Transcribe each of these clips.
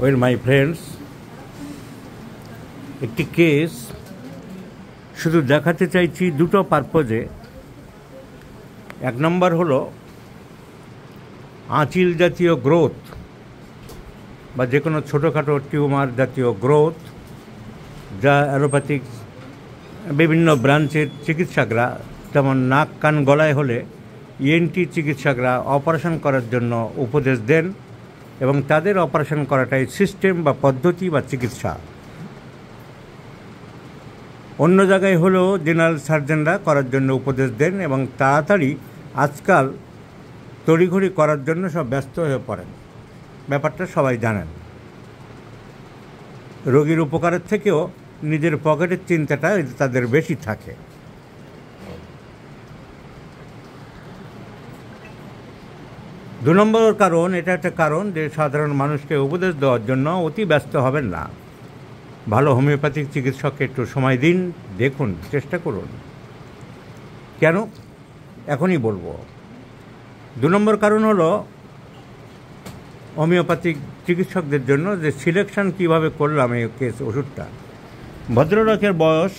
Well my friends, একটি case শুধু দেখাতে চাইছি দুটো পারপোজে। এক নম্বর হলো আঁচিল জাতীয় গ্রোথ বা যে কোনো ছোটোখাটো টিউমার জাতীয় গ্রোথ, যা অ্যালোপ্যাথিক বিভিন্ন ব্রাঞ্চের চিকিৎসকরা, যেমন নাক কান গলায় হলে ইএনটি চিকিৎসকরা অপারেশন করার জন্য উপদেশ দেন এবং তাদের অপারেশন করাটাই সিস্টেম বা পদ্ধতি বা চিকিৎসা। অন্য জায়গায় হলেও জেনারেল সার্জনরা করার জন্য উপদেশ দেন এবং তাড়াতাড়ি আজকাল তড়িঘড়ি করার জন্য সব ব্যস্ত হয়ে পড়েন। ব্যাপারটা সবাই জানেন। রোগীর উপকারের থেকেও নিজের পকেটের চিন্তাটা তাদের বেশি থাকে। দু নম্বর কারণ, এটা একটা কারণ যে সাধারণ মানুষকে উপদেশ দেওয়ার জন্য অতি ব্যস্ত হবেন না। ভালো হোমিওপ্যাথিক চিকিৎসককে একটু সময় দিন, দেখুন, চেষ্টা করুন। কেন এখনই বলবো। দু নম্বর কারণ হলো হোমিওপ্যাথিক চিকিৎসকদের জন্য যে সিলেকশন কীভাবে করলাম এই কেস ওষুধটা। ভদ্রলোকের বয়স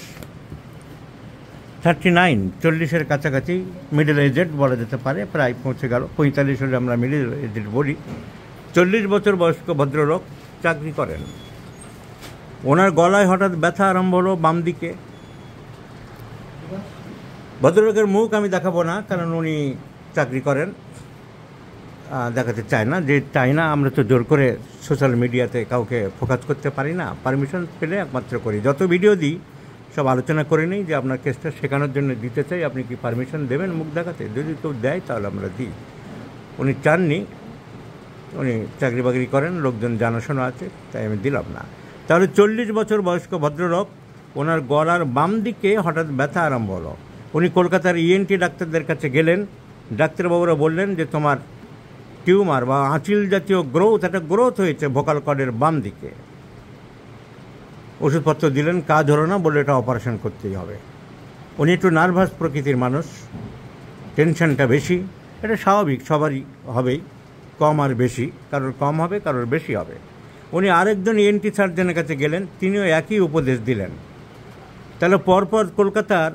39, 40-এর কাছাকাছি, মিডল এজেড বলা যেতে পারে, প্রায় পৌঁছে গেল। 45 হলে আমরা মিডল এজেড বলি। 40 বছর বয়স্ক ভদ্রলোক, চাকরি করেন। ওনার গলায় হঠাৎ ব্যথা আরম্ভ হলো বাম দিকে। ভদ্রলোকের মুখ আমি দেখাবো না, কারণ উনি চাকরি করেন, দেখাতে চায় না। যে চাই না, আমরা তো জোর করে সোশ্যাল মিডিয়াতে কাউকে ফোকাস করতে পারি না। পারমিশন পেলে একমাত্র করি। যত ভিডিও দিই সব আলোচনা করে নিই যে আপনার কেসটা শেখানোর জন্য দিতে চাই, আপনি কি পারমিশন দেবেন মুখ দেখাতে? যদি কেউ দেয় তাহলে আমরা দিই। উনি চাননি, উনি চাকরি বাকরি করেন, লোকজন জানাশোনা আছে, তাই আমি দিলাম না। তাহলে 40 বছর বয়স্ক ভদ্রলোক, ওনার গলার বাম দিকে হঠাৎ ব্যথা আরম্ভ হলো। উনি কলকাতার ইএনটি ডাক্তারদের কাছে গেলেন। ডাক্তারবাবুরা বললেন যে তোমার টিউমার বা আঁচিল জাতীয় গ্রোথ, একটা গ্রোথ হয়েছে ভোকাল কর্ডের বাম দিকে। ওষুধপত্র দিলেন, কাজ হলো না, বললে এটা অপারেশন করতেই হবে। উনি একটু নার্ভাস প্রকৃতির মানুষ, টেনশনটা বেশি। এটা স্বাভাবিক, সবারই হবেই, কম আর বেশি, কারোর কম হবে, কারোর বেশি হবে। উনি আরেকজন ইএনটি সার্জনের কাছে গেলেন, তিনিও একই উপদেশ দিলেন। তাহলে পরপর কলকাতার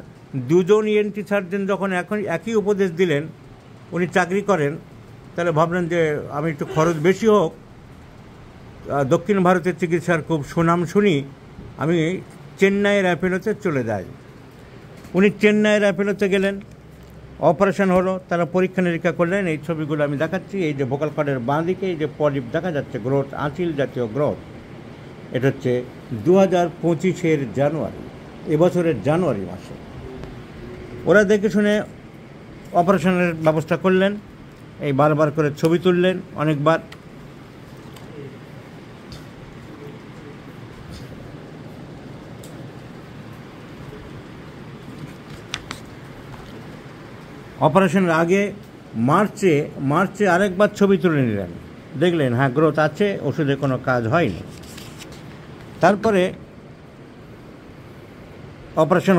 দুজন ইএনটি সার্জন যখন এখন একই উপদেশ দিলেন, উনি চাকরি করেন, তাহলে ভাবলেন যে আমি একটু খরচ বেশি হোক, দক্ষিণ ভারতের চিকিৎসার খুব সুনাম শুনি, আমি চেন্নাইয়ের অ্যাপোলোতে চলে যাই। উনি চেন্নাইয়ের অ্যাপোলোতে গেলেন, অপারেশন হলো, তারা পরীক্ষা নিরীক্ষা করলেন। এই ছবিগুলো আমি দেখাচ্ছি। এই যে ভোকাল কর্ডের বাঁ দিকে এই যে পলিপ দেখা যাচ্ছে, গ্রোথ, আঁচিল জাতীয় গ্রোথ, এটা হচ্ছে 2025-এর জানুয়ারি, এবছরের জানুয়ারি মাসে। ওরা দেখে শুনে অপারেশনের ব্যবস্থা করলেন। এই বারবার করে ছবি তুললেন অনেকবার। অপারেশনের আগে মার্চে আরেকবার ছবি তুলে নিলেন, দেখলেন হ্যাঁ গ্রোথ আছে, ওষুধে কোনো কাজ হয়নি। তারপরে অপারেশন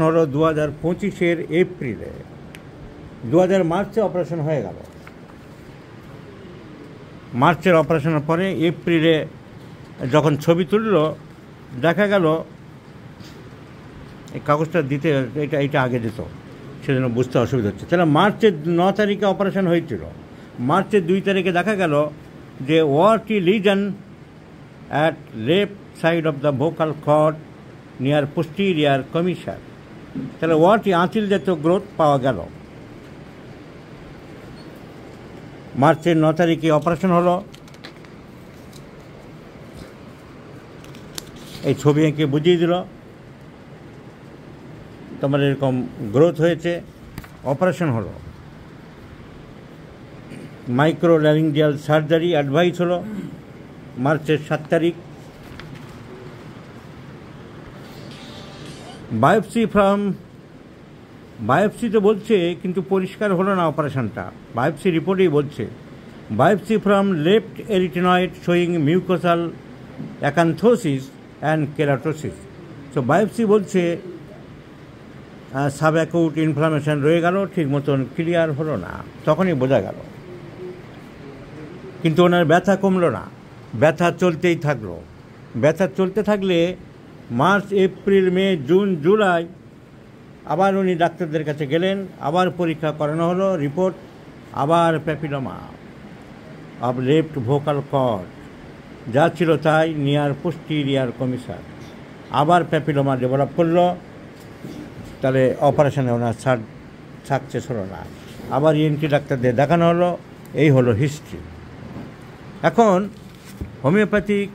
হলো 2025-এর এপ্রিলে। 2000 মার্চে অপারেশন হয়ে গেল। মার্চের অপারেশনের পরে এপ্রিলে যখন ছবি তুলল, দেখা গেল এই কাগজটা দিতে, এইটা আগে দিত, সেজন্য বুঝতে অসুবিধা হচ্ছে। তাহলে মার্চের 9 তারিখে অপারেশন হয়েছিল। মার্চের 2 তারিখে দেখা গেল যে warty lesion at left side of the vocal cord near posterior commission. তাহলে ওয়ার্টি আঁচিল জাতীয় গ্রোথ পাওয়া গেল। মার্চের 9 তারিখে অপারেশন হলো। এই ছবি এঁকে বুঝিয়ে দিল তোমার এরকম গ্রোথ হয়েছে। অপারেশন হলো। মাইক্রো ল্যারিঞ্জিয়াল সার্জারি অ্যাডভাইস হলো মার্চের 7 তারিখ। বায়োপসি তো বলছে, কিন্তু পরিষ্কার হলো না অপারেশনটা। বায়োপসি রিপোর্টেই বলছে biopsy from left arytenoid showing mucosal acanthosis and keratosis. তো বায়োপসি বলছে সাবঅ্যাকুট ইনফ্লামেশন রয়ে গেল, ঠিক মতন ক্লিয়ার হলো না, তখনই বোঝা গেল। কিন্তু ওনার ব্যথা কমলো না, ব্যথা চলতেই থাকলো। ব্যথা চলতে থাকলে মার্চ, এপ্রিল, মে, জুন, জুলাই আবার উনি ডাক্তারদের কাছে গেলেন, আবার পরীক্ষা করানো হলো, রিপোর্ট আবার papilloma of left vocal cord, যা ছিল তাই নিয়ার পোস্টিরিয়ার কমিশন। আবার প্যাপিলোমা ডেভেলপ করলো, তাহলে অপারেশনে ওনার সাকসেস হলো না। আবার ইএনটি ডাক্তারদের দেখানো হলো, এই হলো হিস্ট্রি। এখন হোমিওপ্যাথিক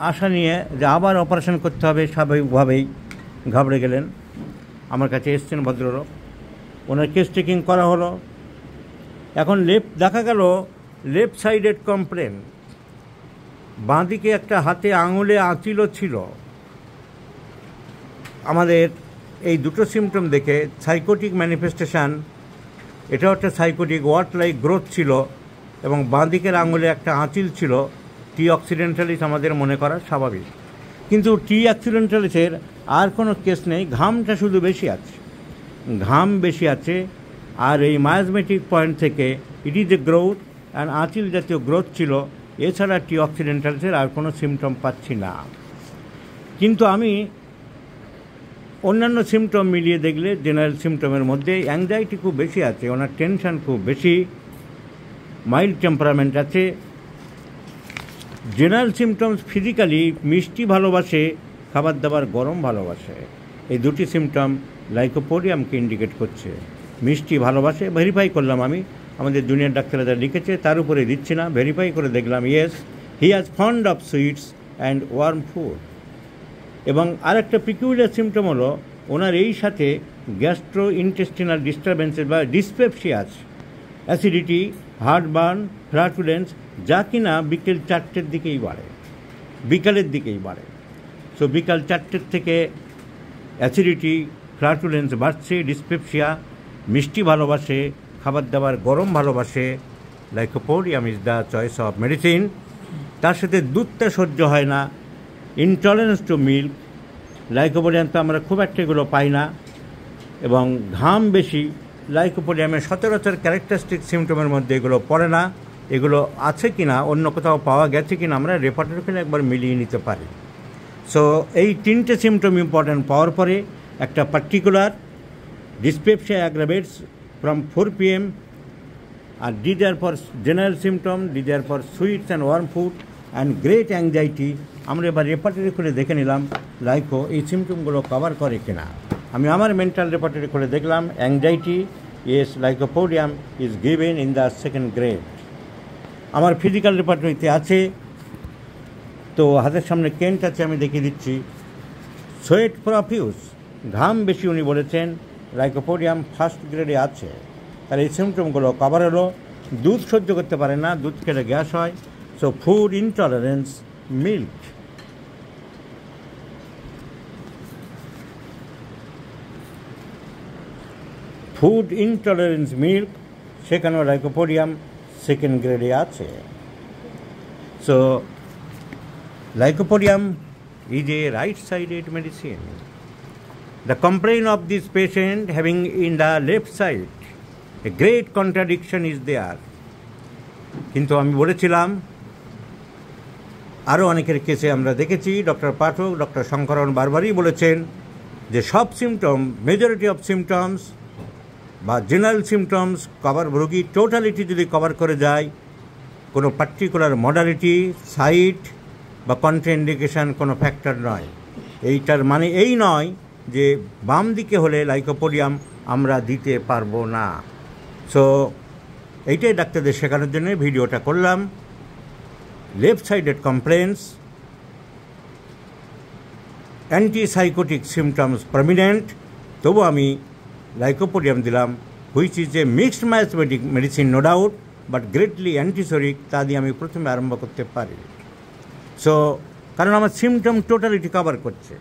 আশা নিয়ে যে আবার অপারেশন করতে হবে, স্বাভাবিকভাবেই ঘাবড়ে গেলেন। আমার কাছে এসছেন ভদ্রলোক, ওনার কেস টেকিং করা হলো। এখন দেখা গেল লেফট সাইডেড কমপ্লেন, বাঁদিকে একটা হাতে আঙুলে আঁচিলও ছিল। আমাদের এই দুটো সিমটম দেখে সাইকোটিক ম্যানিফেস্টেশন, এটাও একটা সাইকোটিক ওয়াট লাইক গ্রোথ ছিল, এবং বাঁদিকের আঙুলে একটা আঁচিল ছিল। টি অক্সিডেন্টালিস আমাদের মনে করা স্বাভাবিক, কিন্তু টি অক্সিডেন্টালিসের আর কোনো কেস নেই, ঘামটা শুধু বেশি আছে, ঘাম বেশি আছে। আর এই মায়াজমেটিক পয়েন্ট থেকে it is a growth and আঁচিল জাতীয় গ্রোথ ছিল, এছাড়া টি অক্সিডেন্টালিসের আর কোনো সিমটম পাচ্ছি না। কিন্তু আমি অন্যান্য সিমটম মিলিয়ে দেখলে জেনারেল সিমটমের মধ্যে অ্যাংজাইটি খুব বেশি আছে, ওনার টেনশন খুব বেশি, মাইল্ড টেম্পারামেন্ট আছে। জেনারেল সিমটমস ফিজিক্যালি মিষ্টি ভালোবাসে, খাবার দাবার গরম ভালোবাসে, এই দুটি সিমটম লাইকোপোডিয়ামকে ইন্ডিকেট করছে। মিষ্টি ভালোবাসে, ভেরিফাই করলাম আমি, আমাদের জুনিয়র ডাক্তাররা যা লিখেছে তার উপরে দিচ্ছি না, ভেরিফাই করে দেখলাম, yes he has fond of sweets and worm food. এবং আরেকটা পিকিউলিয়ার সিমটম হলো ওনার এই সাথে গ্যাস্ট্রো ইন্টেস্টিনাল ডিস্টারবেন্সেস বা ডিসপেপসিয়াস, অ্যাসিডিটি, হার্টবার্ন, ফ্ল্যাটুলেন্স, যা কিনা বিকেল 4টের দিকেই বাড়ে, বিকালের দিকেই বাড়ে। সো বিকাল 4টের থেকে অ্যাসিডিটি, ফ্ল্যাটুলেন্স বাড়ছে, ডিসপেপসিয়া, মিষ্টি ভালোবাসে, খাবার দাবার গরম ভালোবাসে, lycopodium is the choice of medicine. তার সাথে দুধটা সহ্য হয় না, ইনটলারেন্স টু মিল্ক, লাইকোপোডিয়াম তো আমরা খুব একটা এগুলো পাই না, এবং ঘাম বেশি। লাইকোপোডিয়ামের সচরাচর ক্যারেক্টারিস্টিক সিমটমের মধ্যে এগুলো পড়ে না, এগুলো আছে কি না, অন্য কোথাও পাওয়া গেছে কি না, আমরা রেপার্টের ওখানে একবার মিলিয়ে নিতে পারি। সো এই তিনটে সিমটম ইম্পর্ট্যান্ট পাওয়ার পরে একটা particular dyspepsia aggravates from 4 PM, আর these are for general symptom, these are for sweets and warm food and great anxiety। আমরা এবার রেপার্টরি করে দেখে নিলাম লাইকো এই সিমটমগুলো কভার করে কিনা। আমি আমার মেন্টাল রেপার্টরি করে দেখলাম, anxiety, yes lycopodium is given in the 2nd grade। আমার ফিজিক্যাল রেপার্টরিতে আছে, তো হাতের সামনে কেন্ট আছে, আমি দেখিয়ে দিচ্ছি। সোয়েট প্রফিউস, ঘাম বেশি উনি বলেছেন, লাইকোপোডিয়াম 1st grade আছে। তার এই সিমটমগুলো কভার হলো। দুধ সহ্য করতে পারে না, দুধ খেলে গ্যাস হয়। So food intolerance, milk. Food intolerance milk, সেখানেও লাইকোপোডিয়াম 2nd grade আছে। So lycopodium is a right-sided medicine. The complaint of this patient having in the left side, a great contradiction is there. কিন্তু আমি বলেছিলাম, আরও অনেকের কেসে আমরা দেখেছি, ডক্টর পাঠক, ডক্টর শঙ্করন বারবারই বলেছেন যে সব সিমটম, মেজরিটি অফ সিমটমস বা জেনারেল সিমটমস কভার, রোগী টোটালিটি যদি কভার করে যায়, কোনো পার্টিকুলার মডালিটি, সাইট বা কন্ট্রাইন্ডিকেশন কোনো ফ্যাক্টর নয়। এইটার মানে এই নয় যে বাম দিকে হলে লাইকোপোডিয়াম আমরা দিতে পারবো না। সো এইটাই ডাক্তারদের শেখানোর জন্য ভিডিওটা করলাম। Left sided complaints, antipsychotic symptoms prominent, তবু আমি লাইকোপোডিয়াম দিলাম, which is a mixed mathematic medicine no doubt, but greatly antipsoric, তা দিয়ে আমি প্রথমে আরম্ভ করতে পারি। সো কারণ আমার সিমটম টোটালিটি কভার করছে।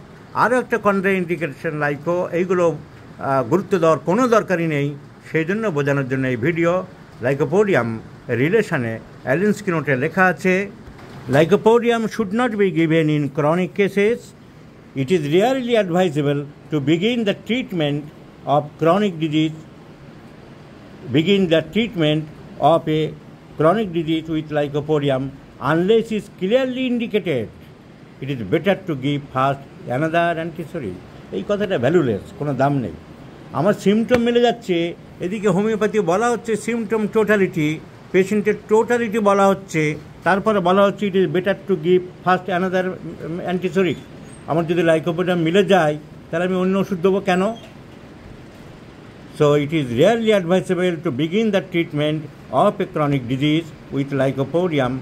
আরও একটা কন্ট্রাইন্ডিকেশন লাইকো, এইগুলো গুরুত্ব দেওয়ার কোনো দরকারই নেই, সেই জন্য বোঝানোর জন্য এই ভিডিও। লাইকোপোডিয়াম রিলেশনে অ্যালিন্সকি নোটে লেখা আছে, lycopodium should not be given in chronic cases. It is rarely advisable to begin the treatment of chronic disease, begin the treatment of a chronic disease with lycopodium unless is clearly indicated. It is better to give first another antibiotic. এই কথাটা valueless, কোনো দাম নেই। আমার symptom মিলে যাচ্ছে, এদিকে homeopathy বলা হচ্ছে সিমটম টোটালিটি, পেশেন্টের টোটালিটি বলা হচ্ছে, তারপরে বলা হচ্ছে it is better to give first another antipsoric. আমার যদি লাইকোপোডিয়াম মিলে যায় তাহলে আমি অন্য ওষুধ দেবো কেন? So it is rarely advisable to begin the treatment of a chronic disease with lycopodium.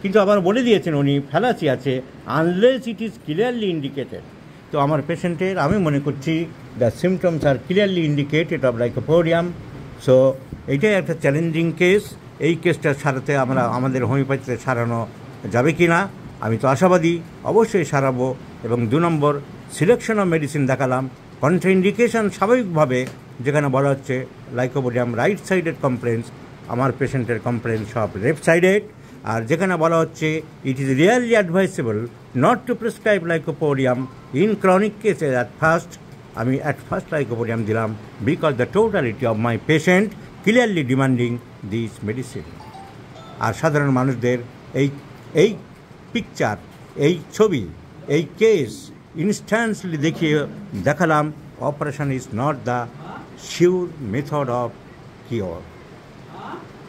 কিন্তু আবার বলে দিয়েছেন উনি, ফ্যালাসি আছে, unless it is clearly indicated. তো আমার পেশেন্টের আমি মনে করছি the symptoms R clearly indicated of lycopodium. So এইটাই একটা চ্যালেঞ্জিং কেস। এই কেসটা সারাতে আমাদের হোমিওপ্যাথিতে সারানো যাবে কি না, আমি তো আশাবাদী অবশ্যই সারাবো। এবং 2 নম্বর, সিলেকশন অফ মেডিসিন দেখালাম। কন্ট্রাইন্ডিকেশন স্বাভাবিকভাবে যেখানে বলা হচ্ছে লাইকোপোডিয়াম রাইট সাইডেড কমপ্লেন্স, আমার পেশেন্টের কমপ্লেন্স সব লেফট সাইডেড। আর যেখানে বলা হচ্ছে it is really advisable not to prescribe lycopodium in chronic কেসে অ্যাট ফার্স্ট। আমি অ্যাট ফার্স্ট লাইকোপোডিয়াম দিলাম because the totality of my patient clearly demanding this medicine. আর সাধারণ মানুষদের এই পিকচার, এই ছবি, এই কেস ইনস্ট্যান্টলি দেখালাম operation is not the sure method of cure.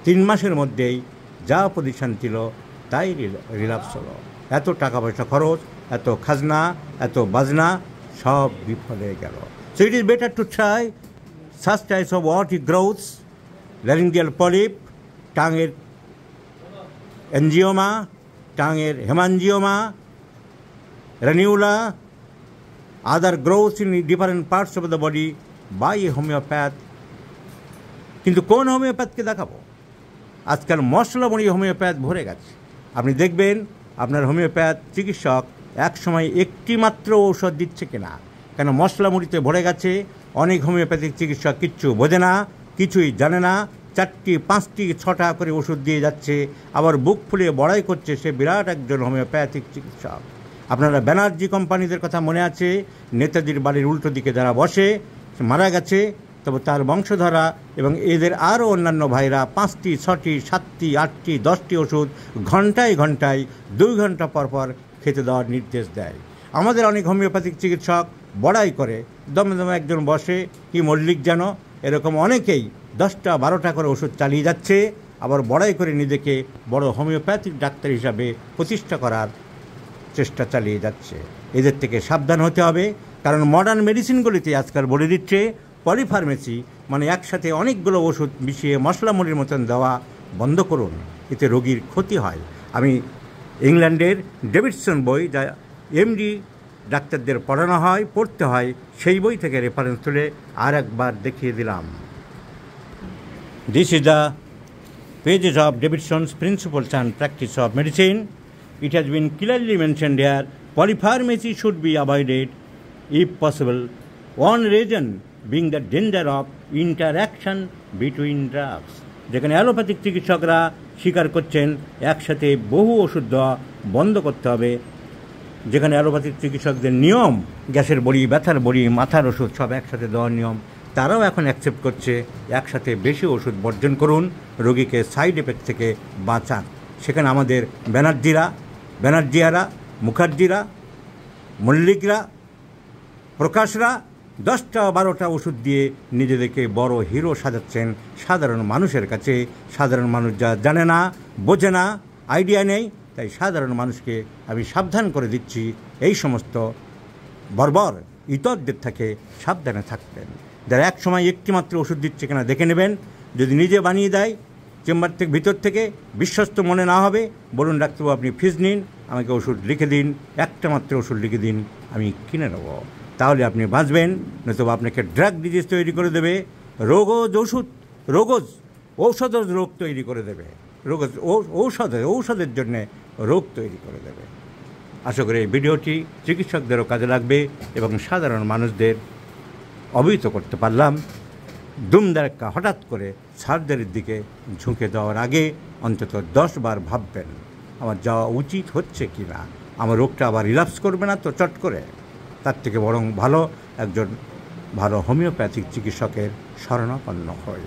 3 মাসের মধ্যেই যা পজিশন ছিল তাই রিল্যাপস হলো। এত টাকা পয়সা খরচ, এত খাজনা, এত বাজনা সব বিফলে গেল। So it is better to try such types of warty growths, laryngeal polyp, টাঙের এনজিওমা, টাঙের haemangioma, ranula, other growths in different parts of the body by a homeopath. কিন্তু কোন হোমিওপ্যাথকে দেখাবো? আজকাল মশলামুড়ি হোমিওপ্যাথ ভরে গেছে। আপনি দেখবেন আপনার হোমিওপ্যাথ চিকিৎসক এক সময় একটি মাত্র ঔষধ দিচ্ছে কিনা, কেন মশলামুড়িতে ভরে গেছে। অনেক হোমিওপ্যাথিক চিকিৎসক কিচ্ছু বোঝে না, কিছুই জানে না, 4টি 5টি 6টা করে ওষুধ দিয়ে যাচ্ছে, আবার বুক ফুলিয়ে বড়াই করছে সে বিরাট একজন হোমিওপ্যাথিক চিকিৎসক। আপনারা ব্যানার্জি কোম্পানিদের কথা মনে আছে? নেতাজির বাড়ির উল্টো দিকে যারা বসে মারা গেছে, তবে তার বংশধরা এবং এদের আরও অন্যান্য ভাইরা 5টি 6টি 7টি 8টি 10টি ওষুধ ঘন্টায় ঘন্টায় 2 ঘন্টা পর খেতে দেওয়ার নির্দেশ দেয়। আমাদের অনেক হোমিওপ্যাথিক চিকিৎসক বড়াই করে, দমে দমে একজন বসে কি মল্লিক যেন, এরকম অনেকেই 10টা 12টা করে ওষুধ চালিয়ে যাচ্ছে, আবার বড়াই করে নিজেকে বড় হোমিওপ্যাথিক ডাক্তার হিসাবে প্রতিষ্ঠা করার চেষ্টা চালিয়ে যাচ্ছে। এদের থেকে সাবধান হতে হবে, কারণ মডার্ন মেডিসিনগুলিতে আজকাল বলে দিচ্ছে পলিফার্মেসি, মানে একসাথে অনেকগুলো ওষুধ মিশিয়ে মশলামুড়ির মতন দেওয়া বন্ধ করুন, এতে রোগীর ক্ষতি হয়। আমি ইংল্যান্ডের ডেভিডসন বই, যা এমডি ডাক্তারদের পড়তে হয়, সেই বই থেকে রেফারেন্স তুলে আর একবার দেখিয়ে দিলাম। This is the pages of Davidson's principles and practice of medicine. It has been clearly mentioned here, polypharmacy should be avoided if possible. One reason being the danger of interaction between drugs. যেখানে allopathic চিকিৎসকরা স্বীকার করছেন একসাথে বহু ওষুধ দেওয়া বন্ধ করতে হবে। যেখানে অ্যালোপ্যাথিক চিকিৎসকদের নিয়ম গ্যাসের বড়ি, ব্যথার বড়ি, মাথার ওষুধ সব একসাথে দেওয়ার নিয়ম, তারাও এখন অ্যাকসেপ্ট করছে একসাথে বেশি ওষুধ বর্জন করুন, রোগীকে সাইড এফেক্ট থেকে বাঁচান। সেখানে আমাদের ব্যানার্জিয়ারা, মুখার্জিরা, মল্লিকরা, প্রকাশরা 10টা 12টা ওষুধ দিয়ে নিজেদেরকে বড় হিরো সাজাচ্ছেন সাধারণ মানুষের কাছে। সাধারণ মানুষ যা জানে না, বোঝে না, আইডিয়া নেই, তাই সাধারণ মানুষকে আমি সাবধান করে দিচ্ছি, এই সমস্ত বর্বর ইতরদের থেকে সাবধানে থাকবেন। যারা এক সময় একটি মাত্র ওষুধ দিচ্ছে কিনা দেখে নেবেন। যদি নিজে বানিয়ে দেয় চেম্বার থেকে, ভিতর থেকে বিশ্বস্ত মনে না হবে, বলুন ডাক্তারবাবু আপনি ফিজ নিন, আমাকে ওষুধ লিখে দিন, একটা মাত্র ওষুধ লিখে দিন, আমি কিনে নেব। তাহলে আপনি বাঁচবেন, নয়তো আপনাকে ড্রাগ ডিজিজ তৈরি করে দেবে, ঔষধ রোগ তৈরি করে দেবে, ঔষধের জন্যে রোগ তৈরি করে দেবে। আশা করি এই ভিডিওটি চিকিৎসকদেরও কাজে লাগবে এবং সাধারণ মানুষদের অবহিত করতে পারলাম। দুমদারাক্কা হঠাৎ করে সার্জারির দিকে ঝুঁকে দেওয়ার আগে অন্তত 10 বার ভাববেন আমার যাওয়া উচিত হচ্ছে কি না, আমার রোগটা আবার রিল্যাপস করবে না তো চট করে। তার থেকে বরং ভালো একজন ভালো হোমিওপ্যাথিক চিকিৎসকের শরণাপন্ন হই।